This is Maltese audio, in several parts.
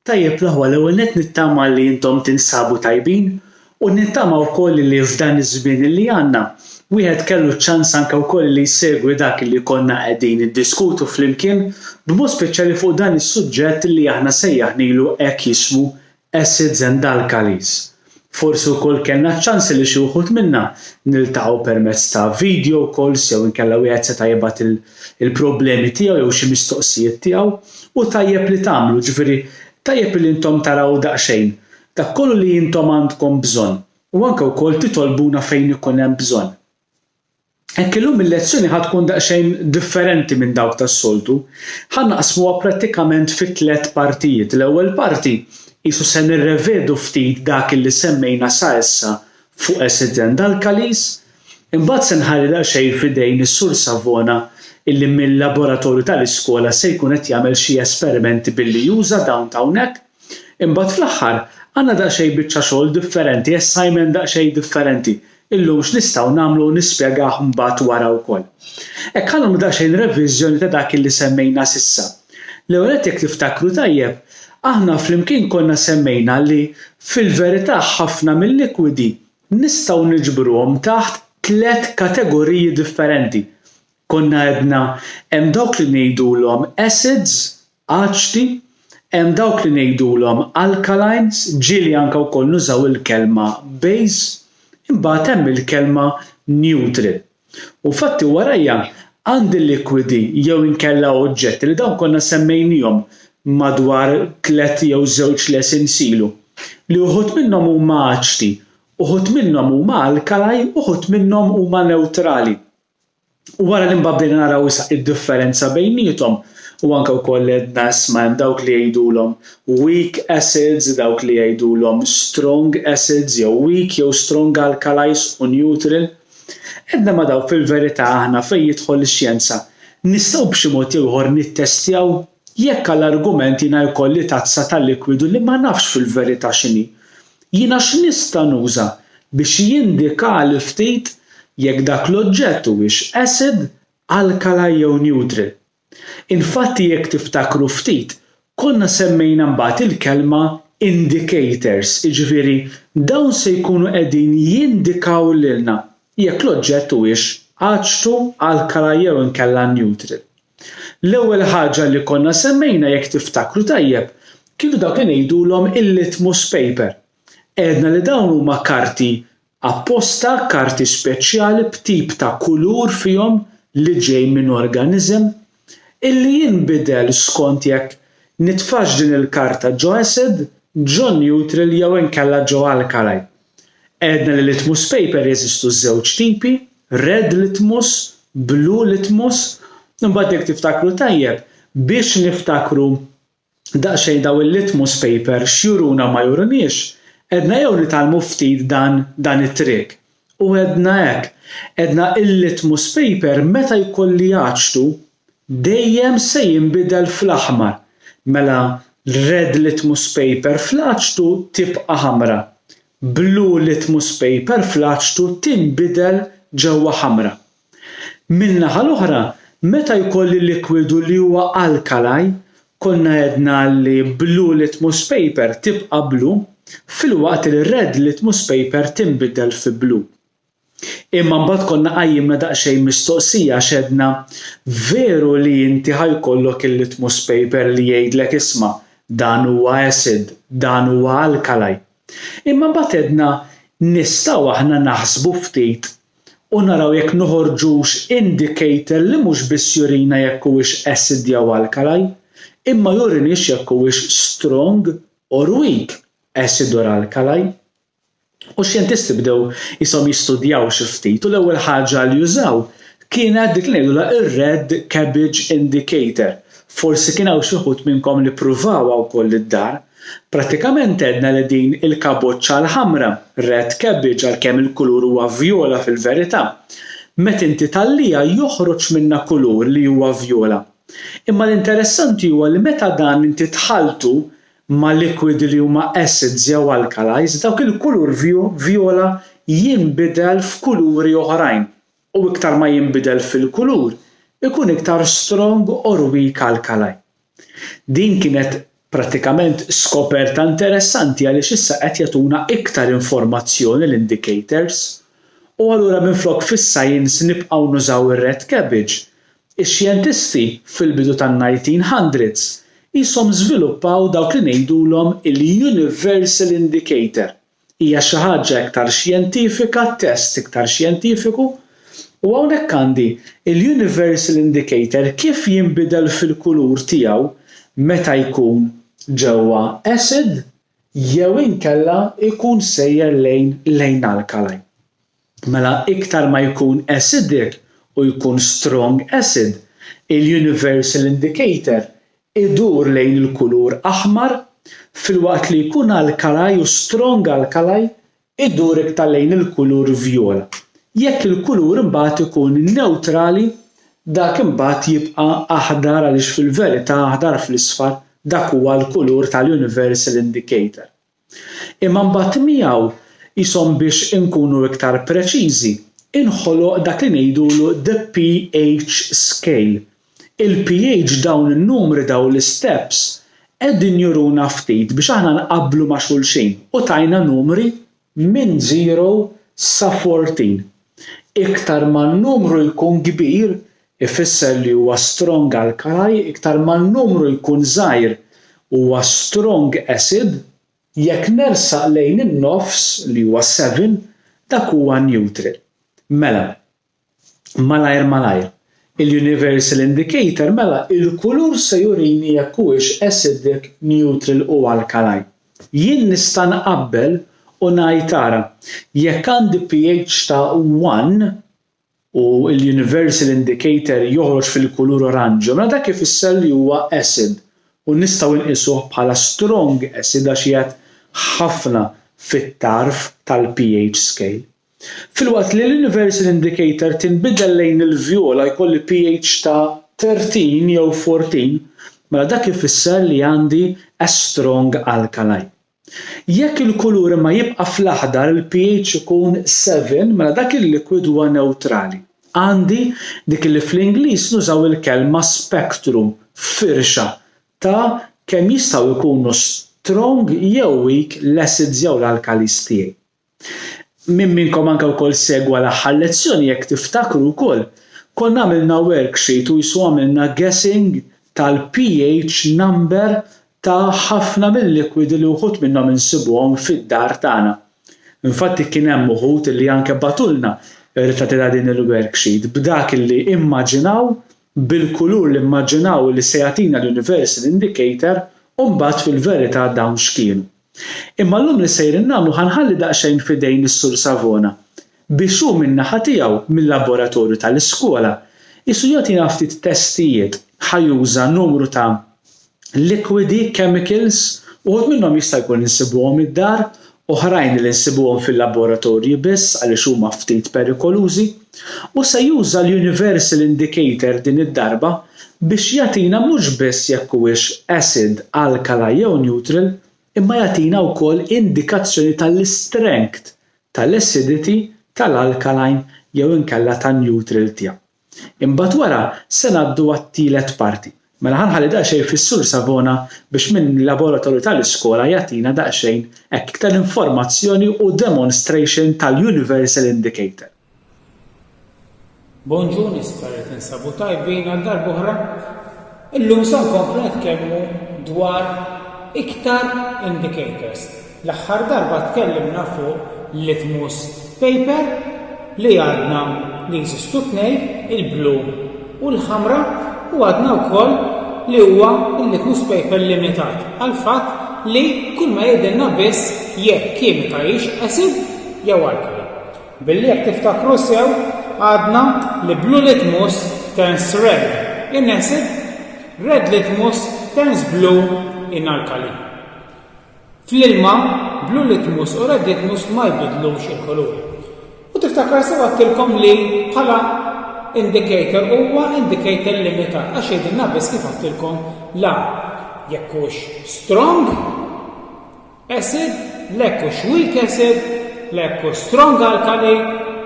Tajjeb l-aħwa l-ewwel nett nittama li intom tinsabu tajbin u nittama wkoll li f'dan iż-żmien li għandna wieħed kellu ċ-ċans anke wkoll li jsegwi dak li konna qegħdin niddiskutu flimkien b'mod speċjali fuq dan is-suġġett li aħna sejjaħnielu hekk jismu acids and alkalis. Forsi wkoll kellna ċ-ċans li xi wħud minnha niltaqgħu permezz ta' video calls jew inkella wieħed seta' jibgħat il-problemi tiegħu jew xi mistoqsijiet tiegħu u tajjeb li tagħmlu ġifieri tajjeb li intom taraw daqsxejn dak kollu li intom għandkom bżonn u anke wkoll titolbuna fejn ikun hemm bżonn. Hekk illum il-lezzjoni ħadd tkun daqsxejn differenti minn dawk tas-soltu. Ħannaqsmuha prattikament fi 3 partijiet. L-ewwel parti qisu se nirrevedu ftit dak li semmejna sa issa fuq acids and alkalis, imbagħad se nħalli daqsxejn f'idejn is-Sur Savona illi mill-laboratorju tal-iskola se jkun qed jagħmel xi esperimenti billi juża dawn ta' hawnhekk, imbagħad fl-aħħar għandna daqsxejn biċċa xogħol differenti, assignment daqsxejn differenti. Illum x'nistgħu nagħmlu nispjegah mbagħad wara wkoll. Hekk ħanhom daqsxejn reviżjoni ta' dak illi semmejna s'issa. L-ewwel qed jekk tiftakru tajjeb, aħna flimkien konna semmejna li fil-verità ħafna mill-likwidi nistgħu niġbruhom taħt 3 kategoriji differenti. Konna għedna hemm dawk li ngħidulhom acids, aċdi, hemm dawk li ngħidulhom alkalines, ġieli anke wkoll nużaw il-kelma base, imbagħad hemm il-kelma neutral. U fatti warajja għandi likwidi jew inkella oġġetti li dawn konna semmejnihom madwar 3 jew 2 lesson ilu li uħud minnhom huma aċdi, uħud minnhom huma alkalaj, uħud minnhom huma neutrali. U wara li mbabbdejna naraw id-differenza bejniethom u anke wkoll għedna isma' hemm dawk li jgħidulhom weak acids, dawk li jgħidulhom strong acids jew weak jew strong alkalis u neutral. Għedna ma daw fil-verità aħna fejn jidħol ix-xjenza nistgħu b'xi mod jew ieħor nittestjaw jekk għall-argument jiena jkolli tazza tal-likwidu li ma nafx fil-verità x'inhi. Jiena x'nista' nuża biex jindikali ftit jekk dak l-oġġett huwiex acid, alkali jew neutral. Infatti jekk tiftakru ftit, konna semmejna mbagħad il-kelma indicators, jiġifieri dawn se jkunu qegħdin jindikaw lilna jekk l-oġġett huwiex aċdu, alkali jew inkella neutral. L-ewwel ħaġa li konna semmejna jekk tiftakru tajjeb kienu dawk li ngħidulhom il-litmus paper. Għedna li dawn huma karti apposta, karti speċjali b'tip ta' kulur fihom li ġej minn organiżm illi jinbidel skont jekk nitfax din il-karta ġo acid, ġo neutral jew inkella ġo alkali. Għedna li litmus paper jeżistu żewġ tipi, red litmus, blue litmus, imbagħad jekk tiftakru tajjeb biex niftakru daqsxejn daw il-litmus paper x'juruna ma juruniex, għedna jew nitalmu ftit dan it-trick. U għedna hekk, għedna il-litmus paper meta jkolli aċdu dejjem se jinbidel fl-aħmar. Mela red litmus paper fl-aċdu tibqa' ħamra. Blue litmus paper fl-aċdu tinbidel ġewwa ħamra. Min-naħa l-oħra, meta jkolli likwidu li huwa alkali, konna għedna li blue litmus paper tibqa' blue, fil-waqt li red litmus paper tinbidel fi blue. Imma mbagħad konna qajjimna daqsxejn mistoqsija x'għedna veru li inti ħajkollok il-litmus paper li jgħidlek isma' dan huwa acid, dan huwa alkali. Imma mbagħad għedna nistgħu aħna naħsbu ftit u naraw jekk noħorġux indicator li mhux biss jurina jekk huwiex acid jew alkali, imma jurinix jekk huwiex strong or weak, acid or alkali. U xjentisti bdew ishom jistudjaw xi ftit u l-ewwel ħaġa li jużaw kienet dik li ngħidulha ir-red cabbage indicator. Forsi kien hawn xi wħud minnkom li ppruvaw wkoll id-dar. Prattikament għedna li din il-kaboċċa l-ħamra, red cabbage għalkemm il-kulur huwa vjola fil-verità. Meta inti tallija joħroġ minnha kulur li huwa vjola. Imma l-interessanti huwa li meta dan inti tħalltu ma' liquidi li huma acids jew alkalis, dawk il-kulur vjola jinbidel f'kuluri oħrajn u iktar ma jinbidel fil-kulur ikun iktar strong or weak alkali. Din kienet Prattikament skoperta interessanti għaliex issa qed jagħtuna iktar informazzjoni l-indicators u allura minflok fis-science nibqgħu nużaw ir-red cabbage. Ix-xjentisti fil-bidu tan-1900s qishom żviluppaw dawk li ngħidulhom il-universal indicator. Hija xi ħaġa iktar xjentifika, test iktar xjentifiku, u hawnhekk għandi il-universal indicator kif jinbidel fil-kulur tiegħu meta jkun ġewwa acid jew inkella jkun sejjer lejn alkaline. Mela iktar ma jkun acidic u jkun strong acid, il-universal indicator idur lejn il-kulur aħmar, filwaqt li jkun alkali u strong alkali idur iktar lejn il-kulur vjola. Jekk il-kulur imbagħad ikun neutrali, dak imbagħad jibqa' aħdar għaliex fil-verità aħdar fl-isfar dak huwa l-kulur tal-universal indicator. Imma mbagħad miegħu ishom biex inkunu iktar preċiżi, inħoloq dak li ngħidulu the pH scale. Il-pH dawn in-numri dawn l-steps qegħdin juruna ftit biex aħna nqabblu ma' xulxin u tajna numri minn 0 sa 14. Iktar ma n-numru jkun kbir ifisser li huwa strong alkali, iktar ma n-numru jkun żgħir huwa strong acid, jekk nersaq lejn in-nofs li huwa 7 dak huwa neutral. Mela, malajr, il-universal indicator mela il-kulur se jurini jekk huwiex acidic, neutral u alkaline. Jien nista' nqabbel u ngħid ara jekk għandi pH ta' 1 u l-universal indicator joħroġ fil-kulur oranġu, mela dak ifisser li huwa acid u nistgħu nqisuh bħala strong acid għax jgħid ħafna fit-tarf tal-pH scale. Filwaqt li l-universal indicator tinbidel lejn il-vjola jkolli pH ta' 13 jew 14, mela dak ifisser li għandi a strong alkaline. Jekk il-kulur ma jibqa' fl-aħdar il-pH ikun 7, mela dak il-liquid huwa neutrali. Għandi dik li fl-Ingliż nużaw il-kelma spectrum, firxa ta' kemm jistgħu jkunu strong jew weak l-acids jew l-alkalis tiegħi. Min minnkom anke wkoll segwa l-aħħar lezzjoni jekk tiftakru wkoll, konna għamilna worksheet u jiswa għamilna guessing tal-pH number ta' ħafna mill-liquidi li wħud minnhom insibuhom fid-dar tagħna. Infatti kien hemm uħud li anke batulna irritati ta' din il-worksheet b'dak li immaġinaw bil-kulur li immaġinaw li se jagħtina l-universal indicator u mbagħad fil-verità dawn x'kienu. Imma llum li sejrin nagħmlu ħanħalli daqsxejn f'idejn is-Sur Savona biex hu min-naħa tiegħu mill-laboratorju tal-iskola isu jagħtina ftit testijiet ħajuża numru ta' liquidi, chemicals, uħud minnhom jista' jkun insibuhom id-dar, oħrajn li nsibuhom fil-laboratorji biss għaliex huma ftit perikolużi, u se juża l-universal indicator din id-darba biex jagħtina mhux biss jekk huwiex acid, alkali jew neutral, imma jagħtina wkoll indikazzjoni tal-strength tal-acidity tal-alkaline jew inkella tan-neutral tiegħu. Imbagħad wara se ngħaddu għat-tielet parti. Mela ħanħalli daqsxejn fis-Sur Savona biex minn laboratorju tal-iskola jagħtina daqsxejn hekk iktar informazzjoni u demonstration tal-universal indicator. Bonġu nispera tinsabu tajbin għal darba oħra. Illum se nkomplu nitkellmu dwar iktar indicators. L-aħħar darba tkellimna fuq litmus paper li għadna li jeżistu tnejn, il-blue u l-ħamra, u għadna wkoll li huwa il-litmus paper limitat għal fatt li kull ma jgħidilna biss jekk kimika hix acid jew alkali. Billi jekk tiftakru sew għadna li blue litmus turns red in acid, red litmus turns blue in alkali. Fl-ilma blue litmus u red litmus ma jbidlux il-koluri. U tiftakar sew għattilkom li bħala indicator huwa indicator limitat għax jgħidilna biss kif għattilkom la jekk hux strong acid, lekk hux weak acid, lekk hux strong alkali,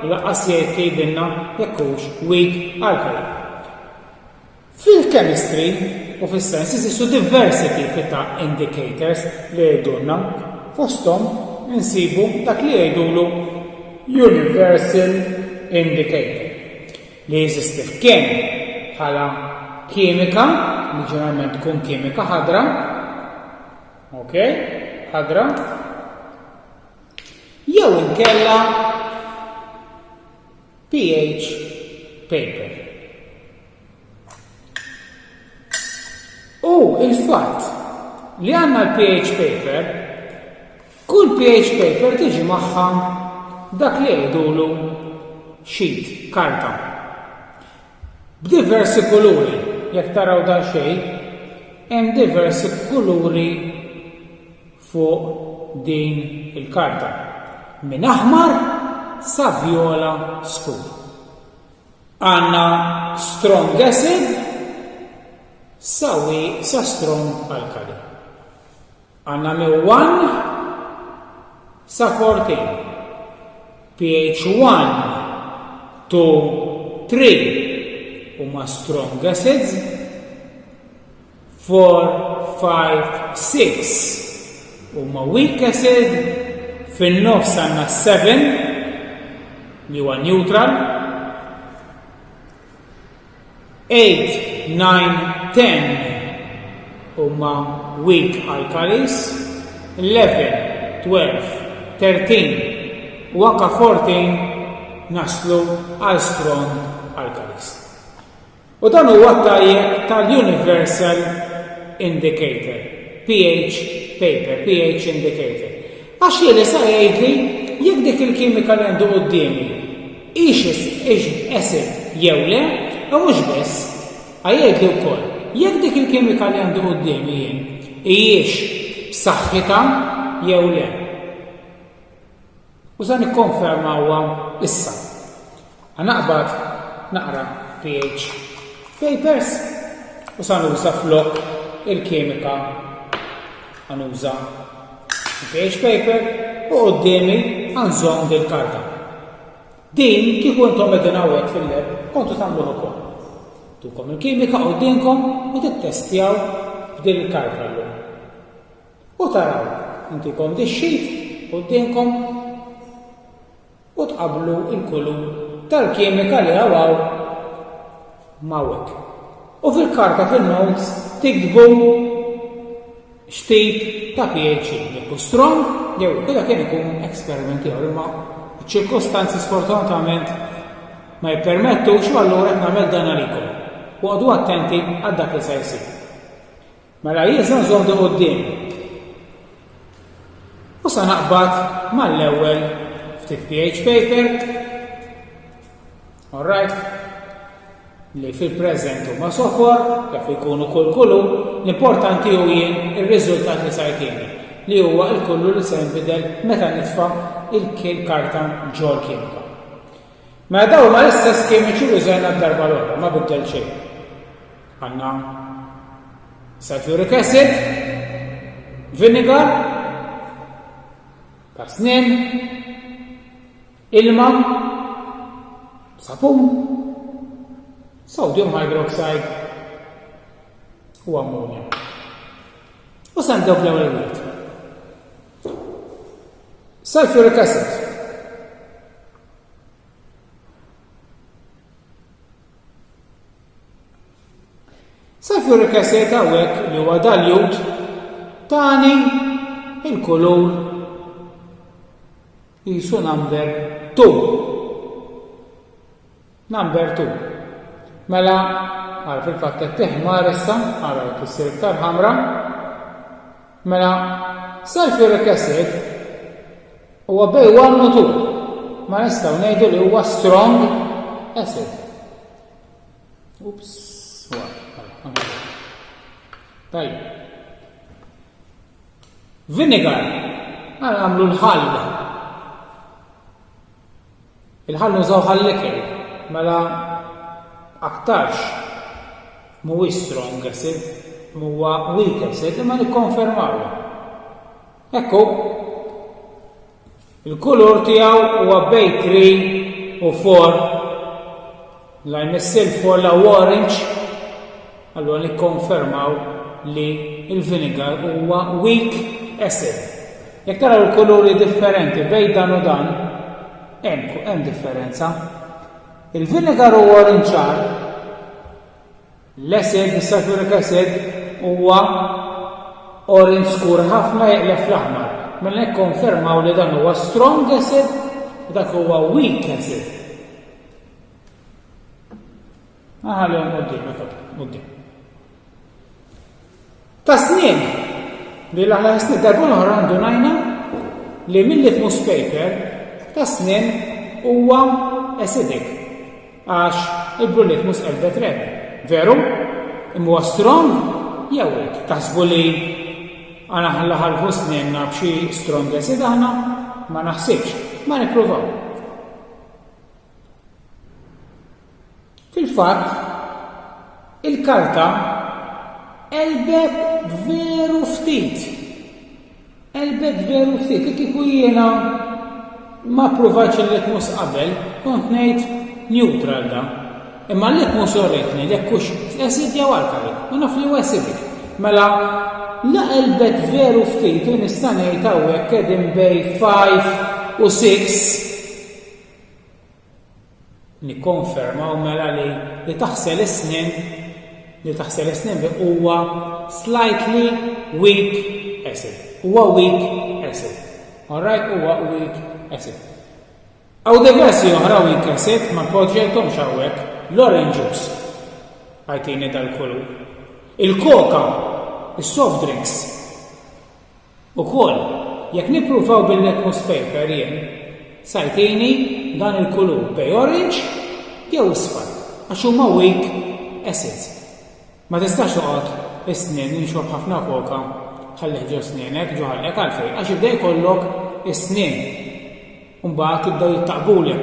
u laqqas jgħidilna jekk hux weak alkali. Fil-chemistry u fis-sciences isistu diversi tipi ta' indicators li jgħidulna. Fosthom insibu dak li jgħidulu universal indicator li jeżisti f'kemm bħala kimika, li ġeneralment tkun kimika ħadra, ħadra, jew inkella pH paper. U il-fatt li għandna l-pH paper, kull pH paper tiġi magħha dak li jgħidulu sheet, karta. B'diversi kuluri, jekk taraw dan xejn, hemm diversi kuluri fuq din il-karta. Min aħmar sa viola skur. Għandna strong acid sa strong alkali. Għandna minn 1 sa 14. pH 1 to 3 huma strong acids, 4, 5, 6 huma weak acid, fin-nofs għandna 7 li huwa neutral, 8, 9, 10 huma weak alkalis, 11, 12, 13 u anke 14 naslu għal strong alkalis. U dan huwa tajjeb tal-universal indicator, pH paper, pH indicator. Għax jieli sa jgħidli jekk dik il-kimika li għandu qudiemi ix acid jew le, u mhux biss, jgħidli wkoll jekk dik il-kimika li għandu qudiemi jien hijiex b'saħħitha jew le. U sa nikkonfermawha issa. Naqbad naqra pH papers u sa nuża flok il-kimika nuża pH paper u qudiemi għanżomm dil-karta. Din kieku intom qegħdin hawnhekk fil-lab kontu tagħmluha ukoll. Tukom il-kimika qudiemkom u tittestjaw b'din il-karta llum. U taraw intikom dix-sheet qudiemkom u tqabblu l-kulur tal-kimika li hawn mawek. U fil-karta fil-notes tiktbu xtip ta' pH, jekku strong, jew kull kien ikun eksperimenti imma ċirkostanzi sfortunatament ma jippermettux u allura qed nagħmel dan għalikom. U għadu attenti għal dak li se jsir. Mela jiżna żomdu qudiemi. U sa naqbad mal-ewwel ftit pH paper. All right. Li fil-preżent huma sofor, jaf ikunu kull kulur, l-importanti hu jien ir-riżultat li sa jtieni, li huwa l-kulur li se jinbidel meta nitfa' il-karta ġol kimika. Ma daw ma l-istess kimiċi li użajna d-darba l-oħra, ma biddel xejn. Għandna sulfuric acid, vinegar, kasnin, ilma, sapun, sodium hydroxide u ammonia. U san doblew l-għiet. Sulfuric acid. Sulfuric acid għawek li huwa daljut tani il-kulur jisu number 2. Number 2. Mela, għal fil-fatt t-teħmar issa, għal t-sir iktar ħamra, mela, sulfuric acid huwa bej 1 u 2, ma nistgħu ngħidu li huwa strong acid. Ups, tajjeb. Vinegar, għal għamlu l-ħall. Il-ħall nużaw ħall-ikel, mela aktarx mhuwiex strong acid, huwa weak acid, imma nikkonfermaw. Ekku, il-kulur tiegħu huwa bej 3 u 4, la jmissil for la orange allura nikkonfermaw li il-vinegar huwa weak acid. Jekk taraw il-kuluri differenti bejn dan u dan, hemm differenza. Il-vinegar huwa oranġar, l-acid, sulfuric acid, huwa orange skur ħafna jeqleb fl-aħmar. Mela nikkonfermaw li dan huwa strong acid u dak huwa weak acid. Ħallihom quddiem. Ta' snien li l-aħla snin darba l-oħra ndunajna li mill-litmus paper ta' snien huwa acidic għax il-litmus qalbet red. Veru? Imma strong jew weak. Taħsbu li għana ħallaħalħu snienna b'xi strong acid aħna ma naħsibx, ma nippruvaw. Fil-fatt, il-karta elbet veru ftit. Kieku jiena ma provajċ il-litmus qabel, kont ngħid neutral da. Imma l-litmus orritni li jekkux acid jew alkali, u naf li huwa acidic. Mela la elbet veru ftit u nista' ngħid hawnhekk qegħdin bejn 5 u 6 nikkonfermaw mela li taħsel is-snien bi huwa slightly weak acid. Huwa weak acid. Alright, huwa weak acid. Aw diversi oħra weak acid ma poġġejthomx hawnhekk l-orange juice. Għajtini dal-kulur. Il-koka, il-soft drinks. Ukoll, jekk nippruvaw bil-litmus paper jien, sajtini dan il-kulur bej orange jew isfar, għax huma weak acids. Ma tistax toqgħod is-snien nixrob ħafna koka, ħallih ġew snienek, ġo ħallek għalfejn, għax jibda jkollok is-snien. Mbagħad jibdew jittaqbulek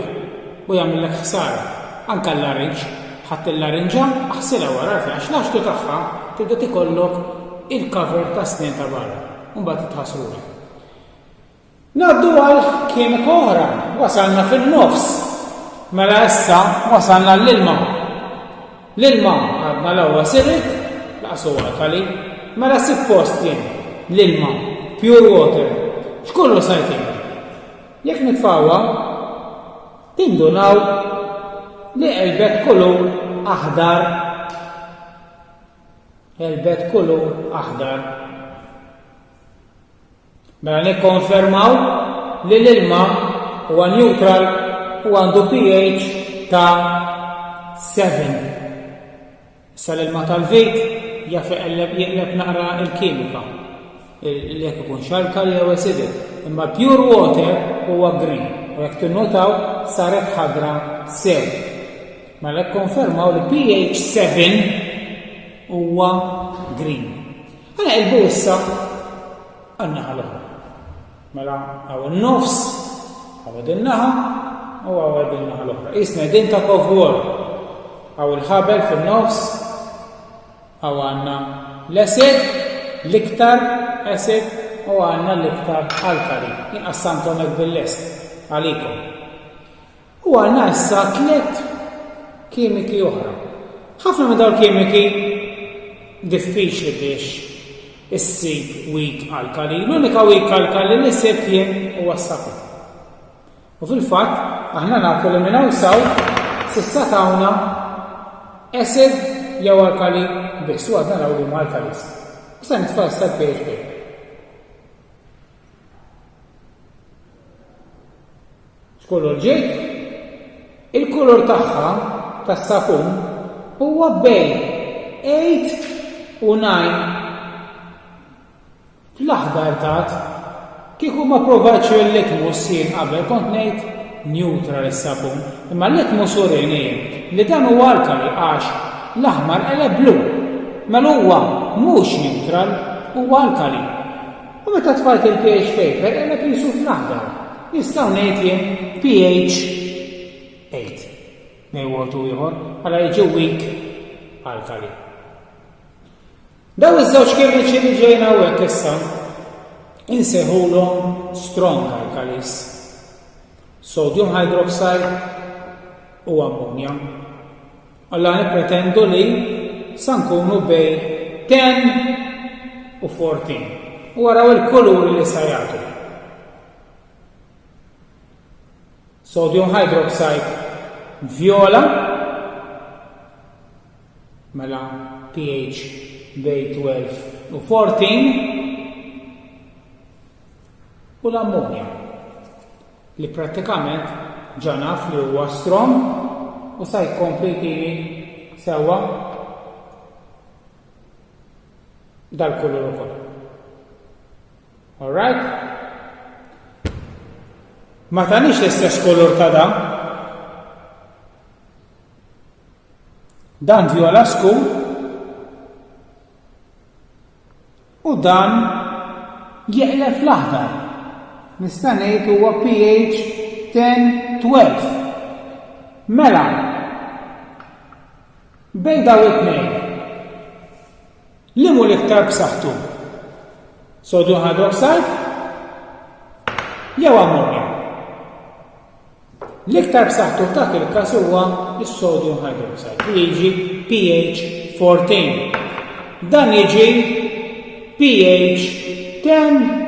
u jagħmellek ħsara. Anke l-larinġ, ħadd il-larinġa aħsilha wara għalfejn għax l-għaxtu tagħha tibda tikollok il-cover ta' snien ta' barra. Mbagħad titħassrulek. Naddu għal kimika oħra, wasalna fin-nofs. Mela issa wasalna l-ilma. L-ilma għadna l-ewwa acidic, laqas huwa alkali, mela suppost jien l-ilma, pure water, x'kollu sajtin. Jekk nitfawha, tindunaw li qelbet kulur aħdar. Mela nikkonfermaw li l-ilma huwa neutral u għandu pH ta' 7. Sa l-ilma tal-vejt jeqleb naqra il-kimika. Li jekk ikun xalkali jew acidic. Imma pure water huwa green. U jekk tinnotaw saret ħadra sew. Mela konfermaw li pH 7 huwa green. Għana qelbu issa għan-naħa l-oħra. Mela għaw il-nofs, għaw din-naħa u għaw din-naħa l-oħra. Isna din ta' of war. Għaw il-ħabel fil-nofs, għaw għanna l-acid, l-iktar acid u għanna l-iktar alkali. Inqassamtom hekk bil-lest għalikom. U għanna issa 3 kimiki oħra. ħafna minn dawn kimiki diffiċli biex issib weak alkali. L-unika weak alkali li ssib jien huwa s-sakur. U fil-fatt aħna nafu li minn hawn saw s'issa tawna acid jew alkali biss u għadna naraw li huma alkalis. Issa nitfassa l-pH paper. X'kolor ġejt? Il-kolor tagħha tas-sapun huwa bejn 8 u 9 fl-aħdar tat kieku ma provajtx il-litmus jien qabel kont ngħid neutral is-sapun, imma l-litmus urini li dan huwa alkali għax l-aħmar qeleb blu. Mela huwa mhux neutral huwa alkali. U meta tfajt il-pH paper qeleb jisu fl-aħdar. Jistgħu ngħid jien pH 8. Nejwotu ieħor għala jiġu weak alkali. Daw iż-żewġ kimiċi li ġejna hawnhekk issa insejħulhom strong alkalis. Sodium hydroxide u ammonia. Alla nippretendu li sa nkunu bej 10 u 14. U waraw il-kuluri li sa jagħtu. Sodium hydroxide viola mela pH bej 12 u 14 u l-ammonja li prattikament ġanaf li huwa strong u sa jkompli tieni sewwa dal-kulur ukoll. All right? Ma tanix l-istess kulur ta' dan viola skur u dan jeqlef l-aħdar. Nista' ngħid huwa pH 10-12. Mela bejn daw it-tnejn li hu l-iktar b'saħħtu? Sodium hydroxide jew ammonja? L-iktar b'saħħtu f'dak il-każ huwa is-sodium hydroxide li jiġi pH 14. Dan jiġi pH 10,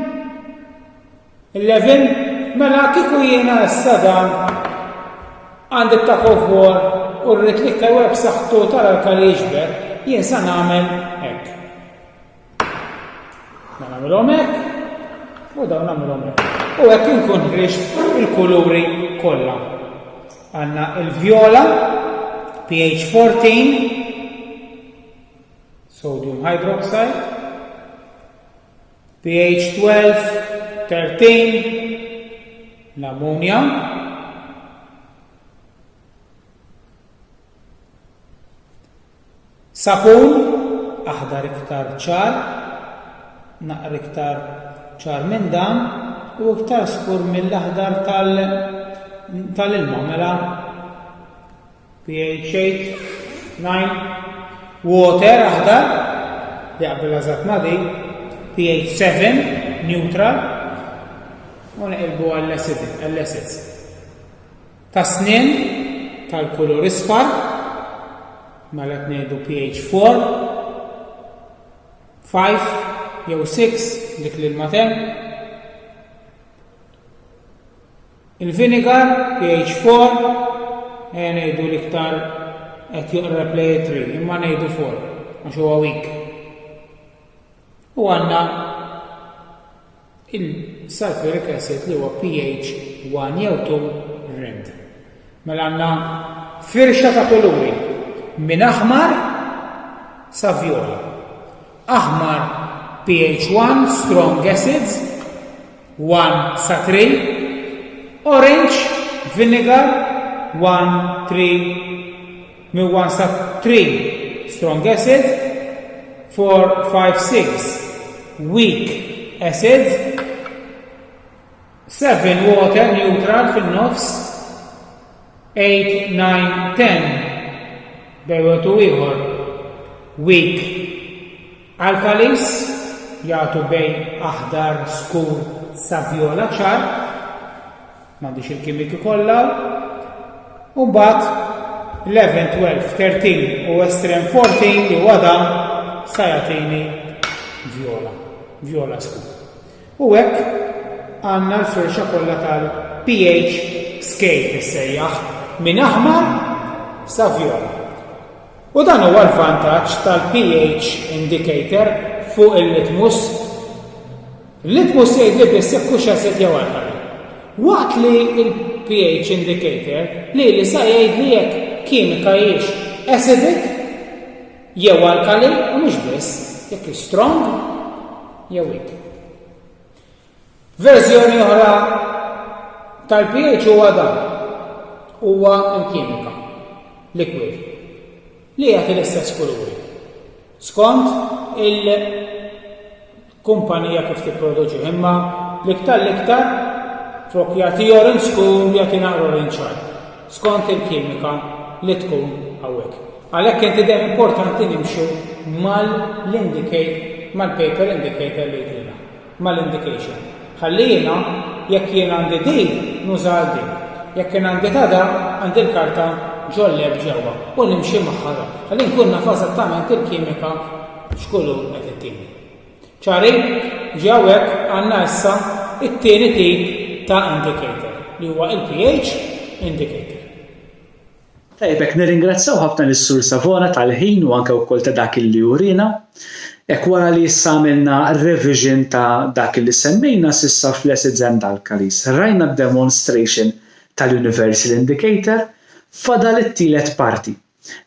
11, mela kieku jiena issa dan għandi t-takofor u rrid l-iktar web b'saħħtu tal-alkali jiġbed, jien sa nagħmel hekk. Ma nagħmilhom hekk u dawn nagħmilhom hekk. U hekk inkun ħriġt il-kuluri kollha. Għandna il-vjola pH 14 sodium hydroxide pH 12 13 l-ammonja sapun aħdar iktar ċar naqra iktar ċar minn dan u iktar skur mill-aħdar tal-ilma mela pH 8 9 water aħdar li qabel eżatt ma' di pH 7 neutral u neqilbu għall-acids. Tasnien tal-kulur isfar mela tnejdu pH 4 5 jew 6 dik l-ilmatem. Il-vinegar pH 4 ngħidu l-iktar qed joqreb lejn 3 imma ngħidu 4 għax huwa weak. U għandna il-sulfuric acid li huwa pH 1 jew 2 rend. Mela għandna firxa ta' kuluri minn aħmar sa vjola. Aħmar pH 1 strong acids 1 sa 3. Orange vinegar 1 3 min 1 sa 3 strong acid 4 5 6 weak acid 7 water neutral fin-nofs 8 9 10 bejwetu ieħor weak alkalis jagħtu bejn aħdar skur sa vjola ċar m'għandix il-kimiki kollha u mbagħad 11 12 13 u estrem 14 li huwa dan sa jagħtini vjola skur. U hekk għandna l-firxa kollha tal-pH scale issejjaħ minn aħmar sa vjola. U dan huwa l-vantaġġ tal-pH indicator fuq il-litmus. Il-litmus jgħid li biss jekk hux acid jew alkali. Waqt li il-pH indicator li sa jgħid li jekk kimika hijiex acidic jew alkali u mhux biss jekk strong jew weak. Verżjoni oħra tal-pH huwa dan huwa l-kimika liquid li jagħti l-istess kuluri. Skont il-kumpanija kif tipproduċi imma l-iktar flok jagħti orange skum jagħti naqra orange ċar. Skont il-kimika li tkun hawnhekk. Għalhekk inti dejjem importanti nimxu mal-paper indicator li jtina, mal-indication. Ħallina jekk jien għandi din nuża din. Jekk kien għandi tada għandi l-karta ġolleb ġewwa u nimxi magħha ħalli nkun naf eżattament il-kimika x'kullu qed ittini. ċari, ġewwek għandna issa it-tieni tip ta' indicator li huwa il-pH indicator. Tajbek, nirringrazzjaw ħafna lis-Sur Savona tal-ħin u anke wkoll ta' dak li urina. Hekk wara li issa għamilna revision ta' dak li semmejna s'issa fl-acids and alkalis. Rajna d-demonstration tal-Universal Indicator fadal it-tielet parti.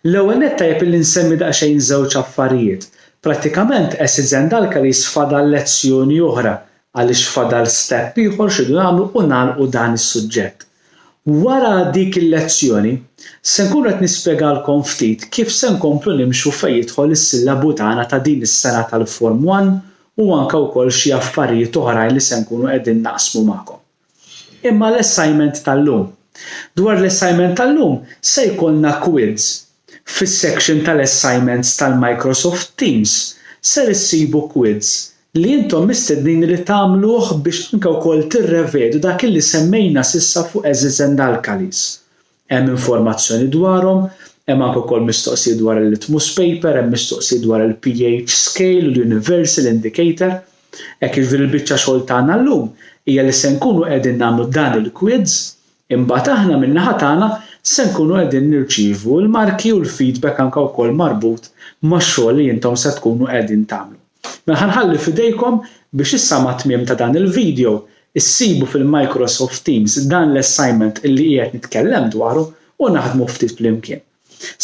L-ewwel nett tajjeb li nsemmi daqsxejn żewġ affarijiet. Prattikament acids and alkalis fadal lezzjoni oħra għaliex fadal step ieħor x'idu nagħmlu u nagħlqu dan is-suġġett. Wara dik il-lezzjoni se nkun qed nispjegalkom ftit kif se nkomplu nimxu fejn jidħol is-sillabu tagħna ta' din is-sena tal-Form 1 u anke wkoll xi affarijiet oħrajn li se nkunu qegħdin naqsmu magħkom. Imma l-assignment tal-lum. Dwar l-assignment tal-lum se jkollna quiz. Fis-section tal-assignments tal-Microsoft Teams ser issibu quiz li intom mistednin li tagħmluh biex anke wkoll tirrevedu dak li semmejna s'issa fuq acids and alkalis. Hemm informazzjoni dwarhom, hemm anke wkoll mistoqsijiet dwar il-litmus paper, hemm mistoqsijiet dwar il-pH scale u l-Universal Indicator. Hekk jiġifieri l-biċċa xogħol tagħna llum hija li se nkunu qegħdin nagħmlu dan il-quiz, imbagħad aħna min-naħa tagħna se nkunu qegħdin nirċievu l-marki u l-feedback anke wkoll marbut max-xogħol li intom se tkunu qegħdin tagħmlu. Mela ħanħalli f'idejkom biex issa mat-tmiem ta' dan il-video issibu fil-Microsoft Teams dan l-assignment illi qiegħed nitkellem dwaru u naħdmu ftit flimkien.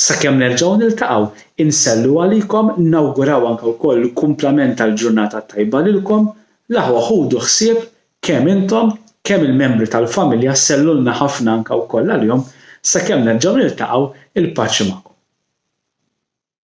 Sakemm nerġgħu niltaqgħu insellu għalikom nawguraw anke wkoll kumplament tal-ġurnata tajba lilkom l-aħwa ħudu ħsieb kemm intom kemm il-membri tal-familja sellulna ħafna anke wkoll għalihom sakemm nerġgħu niltaqgħu il-paċi magħkom.